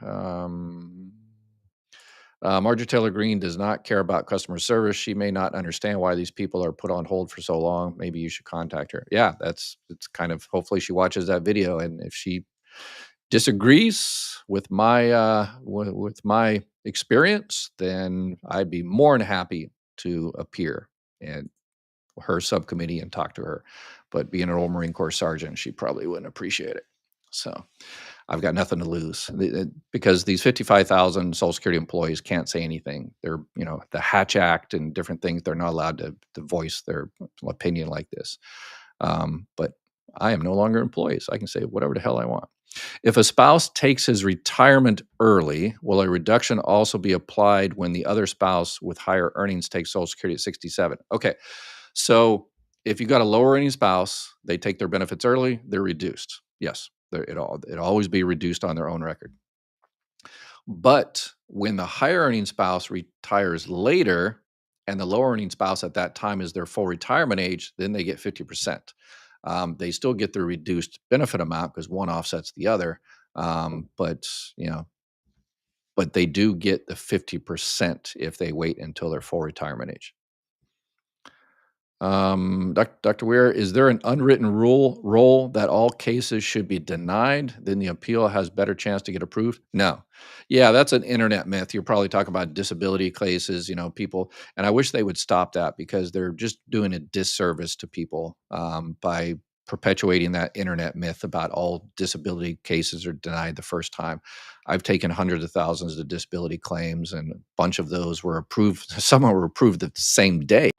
A: Marjorie Taylor Greene does not care about customer service. She may not understand why these people are put on hold for so long. Maybe you should contact her. Yeah, it's kind of, hopefully she watches that video, and if she disagrees with my experience, then I'd be more than happy to appear in her subcommittee and talk to her. But being an old Marine Corps sergeant, she probably wouldn't appreciate it. So I've got nothing to lose because these 55,000 Social Security employees can't say anything. They're, the Hatch Act and different things, they're not allowed to voice their opinion like this. But I am no longer employee, so I can say whatever the hell I want. If a spouse takes his retirement early, will a reduction also be applied when the other spouse with higher earnings takes Social Security at 67? Okay, so if you've got a lower earning spouse, they take their benefits early, they're reduced. Yes, it'll always be reduced on their own record. But when the higher earning spouse retires later and the lower earning spouse at that time is their full retirement age, then they get 50%. They still get the reduced benefit amount because one offsets the other. But they do get the 50% if they wait until their full retirement age. Dr. Weir, is there an unwritten rule that all cases should be denied, then the appeal has better chance to get approved? No. Yeah, that's an internet myth. You're probably talking about disability cases, people, and I wish they would stop that because they're just doing a disservice to people by perpetuating that internet myth about all disability cases are denied the first time. I've taken hundreds of thousands of disability claims, and a bunch of those were approved. Some were approved the same day.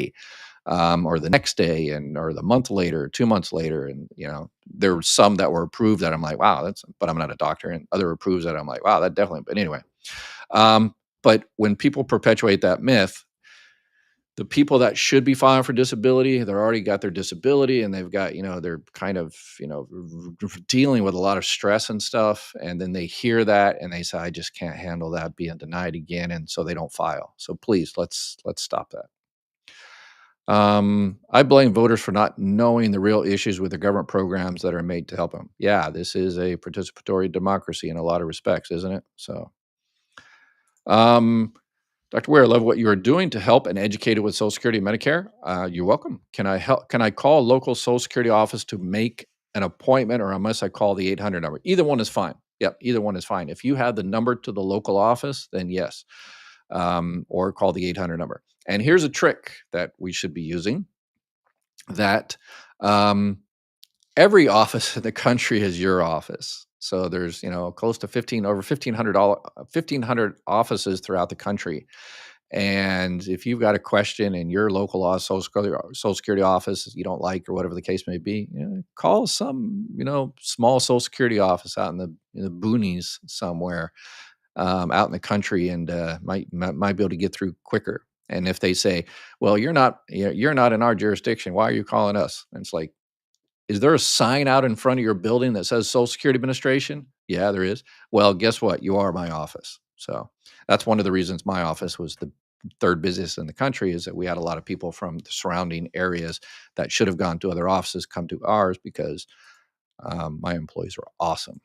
A: Or the next day, or the month later, 2 months later, and there were some that were approved that I'm like, wow, but I'm not a doctor, and other approves that I'm like, wow, that definitely. But anyway, but when people perpetuate that myth, the people that should be filing for disability, they're already got their disability, and they've got they're kind of dealing with a lot of stress and stuff, and then they hear that and they say, I just can't handle that being denied again, and so they don't file. So please, let's stop that. I blame voters for not knowing the real issues with the government programs that are made to help them. Yeah, this is a participatory democracy in a lot of respects, isn't it? So, Dr. Ware, I love what you are doing to help and educate with Social Security and Medicare. You're welcome. Can I call a local Social Security office to make an appointment, or must I call the 800 number? Either one is fine. Yep, either one is fine. If you have the number to the local office, then yes. Or call the 800 number. And here's a trick that we should be using that every office in the country is your office. So there's, close to 1,500 offices throughout the country. And if you've got a question in your local Social Security office you don't like or whatever the case may be, call some, small Social Security office out in the boonies somewhere, out in the country, and might be able to get through quicker. And if they say, "Well, you're not in our jurisdiction. Why are you calling us?" And it's like, is there a sign out in front of your building that says Social Security Administration? Yeah, there is. Well, guess what? You are my office. So that's one of the reasons my office was the third busiest in the country, is that we had a lot of people from the surrounding areas that should have gone to other offices come to ours because my employees were awesome,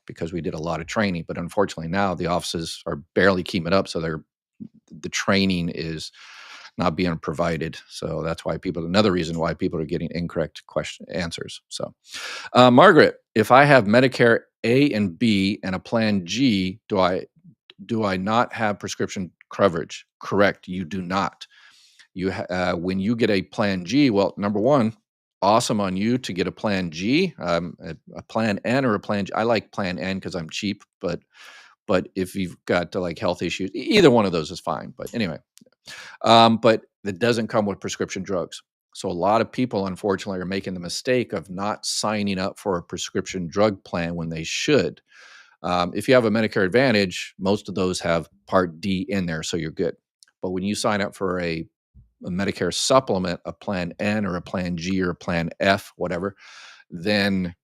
A: because we did a lot of training. But unfortunately now the offices are barely keeping up. So the training is not being provided. So that's why another reason why people are getting incorrect answers. So, Margaret, if I have Medicare A and B and a plan G, do I not have prescription coverage? Correct. You do not. When you get a plan G, well, number one, awesome on you to get a plan G, a plan N or a plan G. I like plan N because I'm cheap, but if you've got like health issues, either one of those is fine. But anyway, but it doesn't come with prescription drugs. So a lot of people, unfortunately, are making the mistake of not signing up for a prescription drug plan when they should. If you have a Medicare Advantage, most of those have Part D in there, so you're good. But when you sign up for a Medicare supplement, a Plan N or a Plan G or a Plan F, whatever, then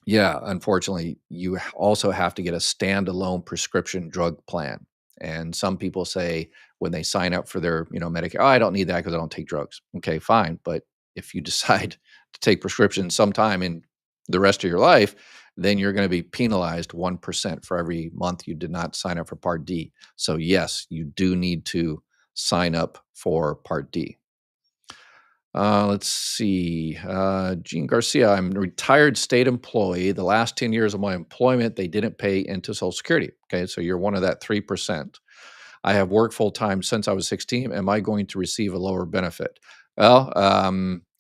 A: yeah, unfortunately, you also have to get a standalone prescription drug plan. And some people say when they sign up for their, Medicare, oh, I don't need that because I don't take drugs. Okay, fine. But if you decide to take prescriptions sometime in the rest of your life, then you're going to be penalized 1% for every month you did not sign up for Part D. So yes, you do need to sign up for Part D. Let's see. Gene Garcia, I'm a retired state employee. The last 10 years of my employment, they didn't pay into Social Security. Okay, so you're one of that 3%. I have worked full time since I was 16. Am I going to receive a lower benefit? Well,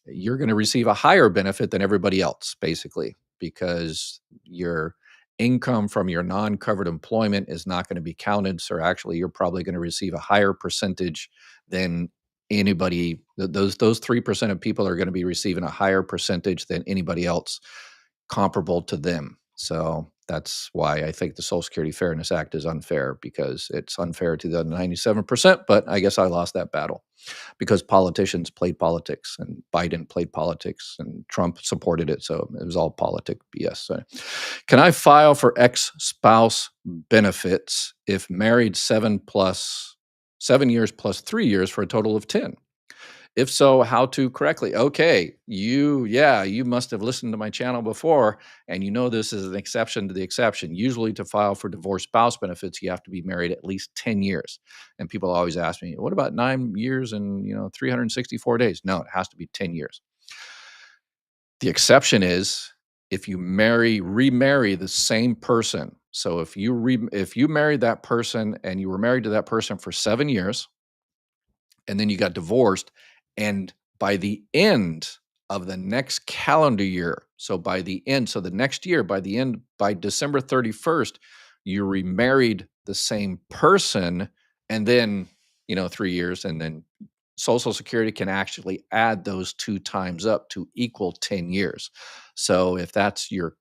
A: you're going to receive a higher benefit than everybody else, basically, because your income from your non-covered employment is not going to be counted. So actually, you're probably going to receive a higher percentage than anybody. Those 3% of people are going to be receiving a higher percentage than anybody else comparable to them. So that's why I think the Social Security Fairness Act is unfair, because it's unfair to the 97%. But I guess I lost that battle because politicians played politics, and Biden played politics, and Trump supported it. So it was all politic BS. So, can I file for ex-spouse benefits if married 7 years plus 3 years for a total of 10? If so, how to correctly? Okay, you must have listened to my channel before, and this is an exception to the exception. Usually to file for divorced spouse benefits, you have to be married at least 10 years. And people always ask me, what about 9 years and 364 days? No, it has to be 10 years. The exception is if you remarry the same person. So if you married that person and you were married to that person for 7 years, and then you got divorced, and by the end of the next calendar year, so the next year, by December 31st, you remarried the same person, and then 3 years, and then Social Security can actually add those 2 times up to equal 10 years. So if that's your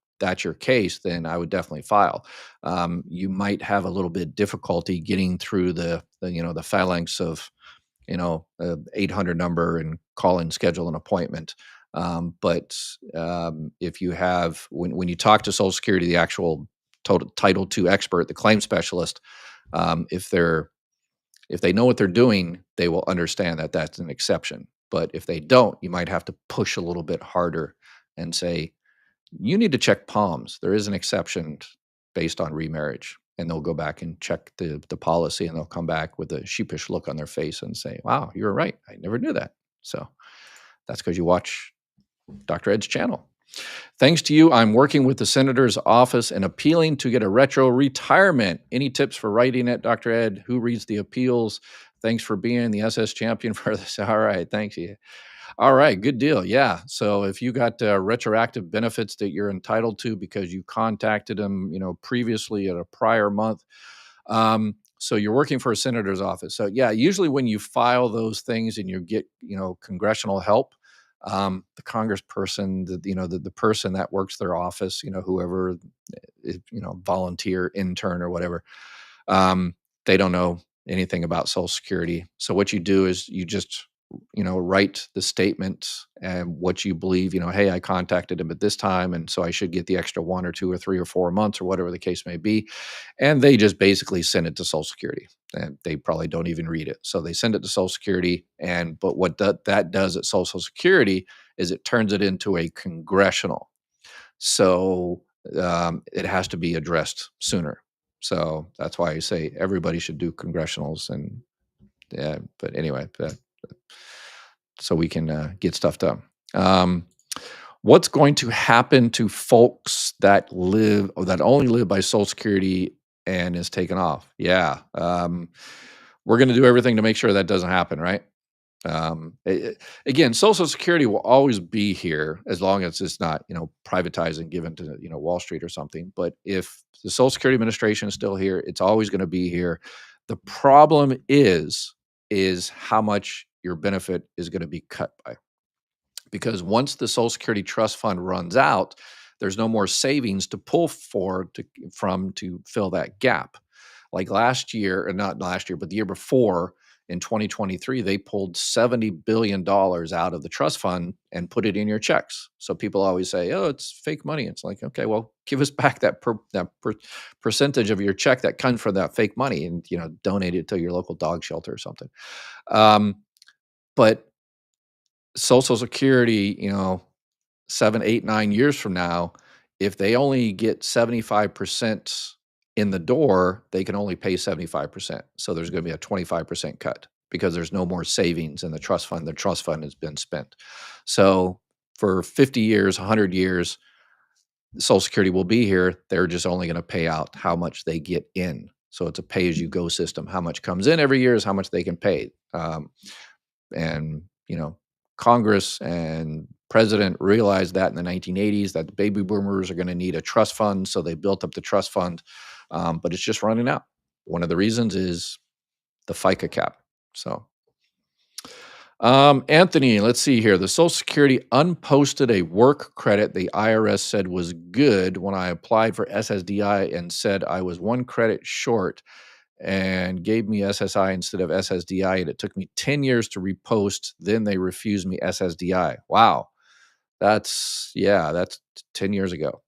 A: case, then I would definitely file. You might have a little bit difficulty getting through the phalanx of 800 number and call and schedule an appointment. But if you have, when you talk to Social Security, the actual Title II expert, the claim specialist, if they know what they're doing, they will understand that that's an exception. But if they don't, you might have to push a little bit harder and say, you need to check POMS. There is an exception based on remarriage. And they'll go back and check the policy, and they'll come back with a sheepish look on their face and say, wow, you were right. I never knew that. So that's because you watch Dr. Ed's channel. Thanks to you, I'm working with the senator's office and appealing to get a retro retirement. Any tips for writing it, Dr. Ed? Who reads the appeals? Thanks for being the SS champion for this. All right, thanks you. All right, good deal. Yeah. So if you got retroactive benefits that you're entitled to because you contacted them, previously at a prior month, so you're working for a senator's office. So yeah, usually when you file those things and you get, congressional help, the congressperson, the person that works their office, whoever, volunteer, intern, or whatever, um, they don't know anything about Social Security. So what you do is you just, write the statement and what you believe, hey, I contacted him at this time, and so I should get the extra 1 or 2 or 3 or 4 months or whatever the case may be. And they just basically send it to Social Security, and they probably don't even read it. So they send it to Social Security, but what that does at Social Security is it turns it into a congressional. So it has to be addressed sooner. So that's why I say everybody should do congressionals. And yeah, but anyway, so we can get stuff done. Um, what's going to happen to folks that live or that only live by Social Security and is taken off? Yeah, we're going to do everything to make sure that doesn't happen, right? Again, Social Security will always be here as long as it's not, privatized and given to, Wall Street or something. But if the Social Security Administration is still here, it's always going to be here. The problem is how much your benefit is going to be cut by. Because once the Social Security Trust Fund runs out, there's no more savings to pull from to fill that gap. Like last year, or not last year, but the year before, in 2023, they pulled $70 billion out of the trust fund and put it in your checks. So people always say, "Oh, it's fake money." It's like, okay, well, give us back that percentage of your check that comes from that fake money, and donate it to your local dog shelter or something. Um, but Social Security, 7, 8, 9 years from now, if they only get 75% in the door, they can only pay 75%. So there's going to be a 25% cut because there's no more savings in the trust fund. The trust fund has been spent. So for 50 years, 100 years, Social Security will be here. They're just only going to pay out how much they get in. So it's a pay as you go system. How much comes in every year is how much they can pay. And Congress and president realized that in the 1980s that the baby boomers are going to need a trust fund, so they built up the trust fund, but it's just running out. One of the reasons is the FICA cap. So Anthony, let's see here. The Social Security unposted a work credit the IRS said was good when I applied for SSDI and said I was one credit short and gave me SSI instead of SSDI, and it took me 10 years to repost. Then they refused me SSDI. Wow. That's 10 years ago.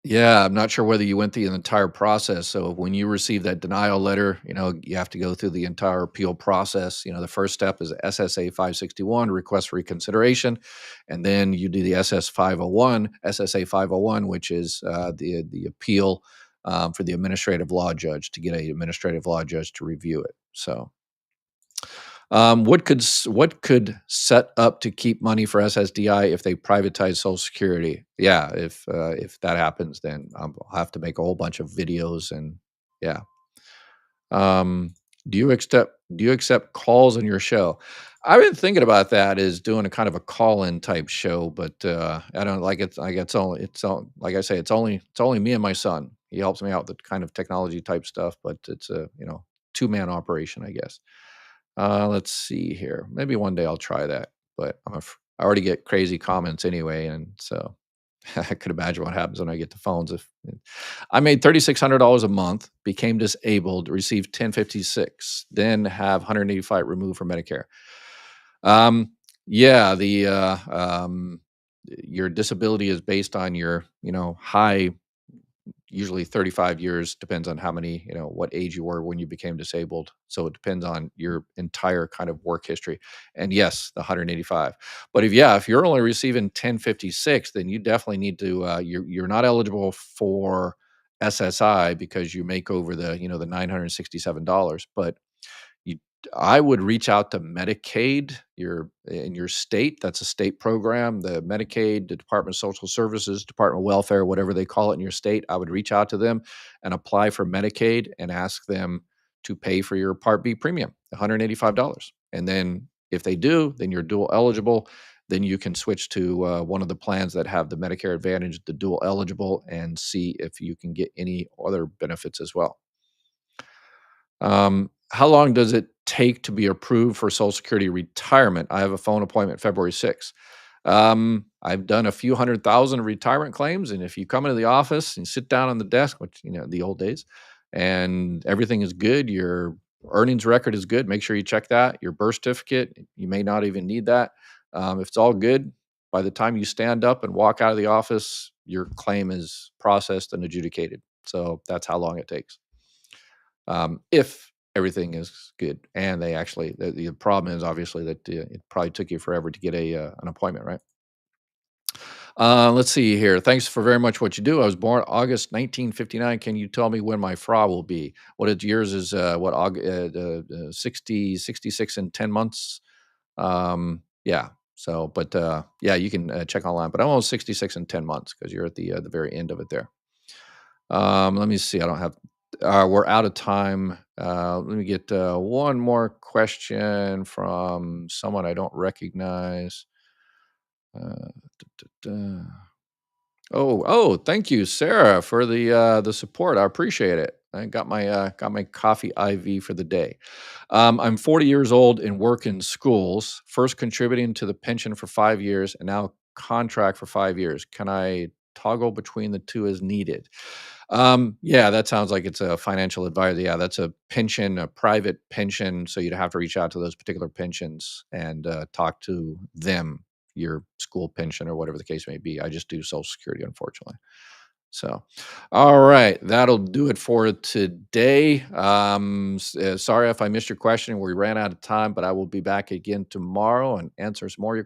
A: Yeah, I'm not sure whether you went the entire process. So when you receive that denial letter, you have to go through the entire appeal process. The first step is SSA 561, request for reconsideration, and then you do the SSA 501, which is the appeal for the administrative law judge to get an administrative law judge to review it. So what could set up to keep money for SSDI if they privatize Social Security? Yeah, if that happens, then I'll have to make a whole bunch of videos and yeah. Um, do you accept calls on your show? I've been thinking about that as doing a kind of a call-in type show, but I don't like it. Like it's all like I say, it's only me and my son. He helps me out with the kind of technology type stuff, but it's a two-man operation, I guess. Let's see here. Maybe one day I'll try that, but I already get crazy comments anyway, and so I could imagine what happens when I get the phones. If I made $3,600 a month, became disabled, received 1056, then have 185 removed from Medicare. Yeah, the your disability is based on your high, usually 35 years, depends on how many, what age you were when you became disabled. So it depends on your entire kind of work history. And yes, the 185. But if you're only receiving 1056, then you definitely need to, you're not eligible for SSI because you make over the $967. But you, I would reach out to Medicaid, in your state. That's a state program. The Medicaid, the Department of Social Services, Department of Welfare, whatever they call it in your state. I would reach out to them and apply for Medicaid and ask them to pay for your Part B premium, $185. And then If they do, then you're dual eligible. Then you can switch to one of the plans that have the Medicare Advantage, the dual eligible, and see if you can get any other benefits as well. How long does it take to be approved for Social Security retirement? I have a phone appointment February 6th. I've done a few 100,000 retirement claims, and if you come into the office and sit down on the desk, which, the old days, and everything is good, your earnings record is good, make sure you check that. Your birth certificate, you may not even need that. If it's all good, by the time you stand up and walk out of the office, your claim is processed and adjudicated. So that's how long it takes. If everything is good, and they actually, the problem is obviously that it probably took you forever to get an appointment, right? Let's see here. Thanks for very much what you do. I was born August 1959. Can you tell me when my FRA will be? What is yours is what 60, 66 and 10 months. Yeah. So, but yeah, you can check online. But I'm almost 66 and 10 months because you're at the very end of it there. Let me see. I don't have. We're out of time. Let me get one more question from someone I don't recognize. Uh, da, da, da. Oh, thank you, Sarah, for the support. I appreciate it. I got my coffee IV for the day. I'm 40 years old and work in schools. First contributing to the pension for 5 years, and now contract for 5 years. Can I toggle between the two as needed? Yeah, that sounds like it's a financial advisor. Yeah, that's a pension, a private pension. So you'd have to reach out to those particular pensions and talk to them, your school pension or whatever the case may be. I just do Social Security, unfortunately. So, all right, that'll do it for today. Sorry if I missed your question. We ran out of time, but I will be back again tomorrow and answer some more of your questions.